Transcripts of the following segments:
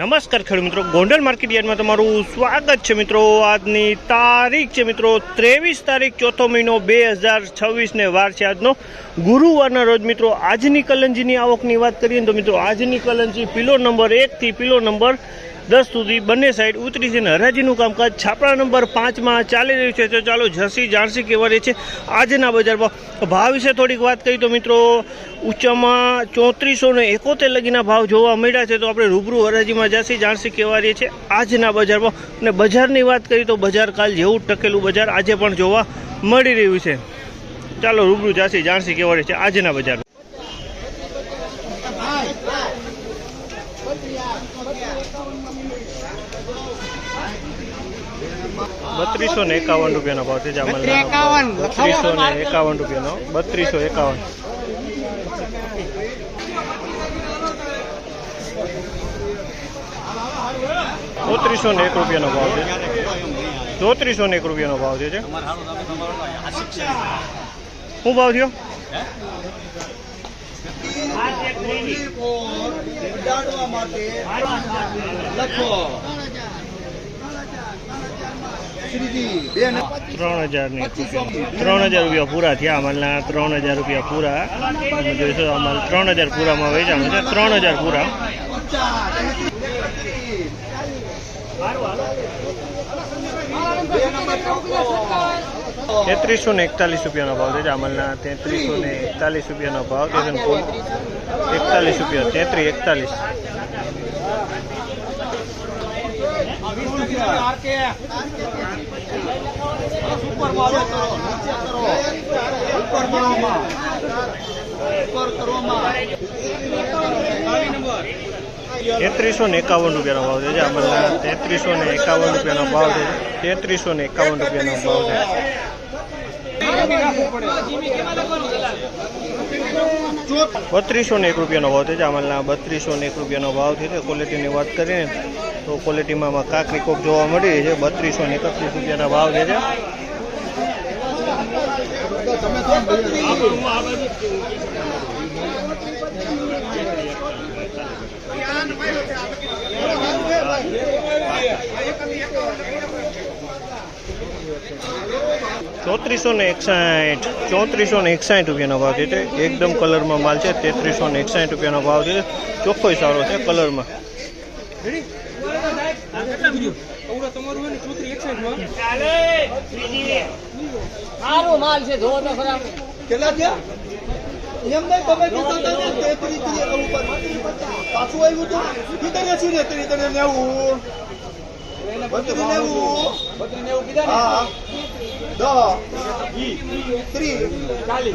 નમસ્કાર ખેડૂત મિત્રો, ગોંડલ માર્કેટ યાર્ડમાં તમારું સ્વાગત છે મિત્રો। આજની તારીખ છે મિત્રો 23 તારીખ ચોથો મહિનો 2026 ને વાર છે આજનો ગુરુવારના રોજ મિત્રો। આજની કલંજીની આવકની વાત કરીએ તો મિત્રો આજની કલંજી પીલો નંબર 1 થી પીલો નંબર 10 સુધી બંને સાઈડ ઉતરી છે અને હરાજીનું કામકાજ છાપરા નંબર 5માં ચાલી રહ્યું છે। તો ચાલો જર્સી જાણસી કેવા રહે છે આજના બજારમાં ભાવ વિશે થોડીક વાત કરી તો મિત્રો ઊંચામાં 3471 લગીના ભાવ જોવા મળ્યા છે। તો આપણે રૂબરૂ હરાજીમાં જર્સી જાણસી કેવા રહે છે આજના બજારમાં। અને બજારની વાત કરી તો બજાર કાલ જેવું ટકેલું બજાર આજે પણ જોવા મળી રહ્યું છે। ચાલો રૂબરૂ જર્સી જાણસી કેવા રહે છે આજના બજારમાં। 3251 રૂપિયાનો ભાવ છે જામલના 3251 રૂપિયાનો 3251 3401 રૂપિયાનો ભાવ છે 3401 રૂપિયાનો ભાવ છે શું ભાવ થયો ₹3000 પૂરા થયા અમાલના 3000 રૂપિયા પૂરા તમે જોઈશો અમાલ 3000 પૂરામાં વેચાણું છે 3000 પૂરા ₹3341 ભાવ છે જામલના 3341 રૂપિયાનો ભાવ છે 41 રૂપિયા 3341 ₹3351 રૂપિયાનો ભાવ છે જામલના 3351 રૂપિયાનો ભાવ છે 3351 રૂપિયાનો ભાવ છે ₹3201 રૂપિયાનો ભાવ છે જામલના 3201 રૂપિયાનો ભાવ છે। ક્વોલિટીની વાત કરીએ તો ક્વોલિટીમાં કાંકરી કોક જોવા મળી રહી છે 3231 રૂપિયાના ભાવ છે। 3461 રૂપિયાનો ભાવ છે એકદમ કલરમાં માલ છે 3361 રૂપિયાનો ભાવ છે ચોખ્ખોય સારો છે કલરમાં સારો માલ છે જોવો તો ખરા કેટલા થયા એમ નહીં તમે કીધું તો 33 ઉપર પાછું આવ્યું તો 83 ને 93 હા 10 30 40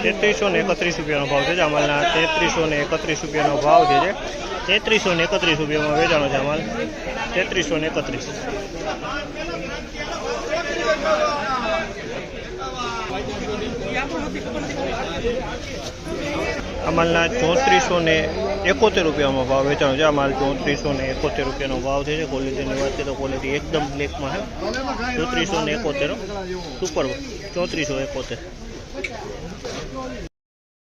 ₹3331 રૂપિયાનો ભાવ છે જામલના 3331 રૂપિયાનો ભાવ છે 3331 રૂપિયામાં વેચાણો છે અમાલ 3331 અમાલના 3471 રૂપિયામાં ભાવ વેચાણો છે અમાલ 3471 રૂપિયાનો ભાવ છે। ક્વોલિટીની વાત કરીએ તો ક્વોલિટી એકદમ બ્લેકમાં છે 3471 સુપર 3471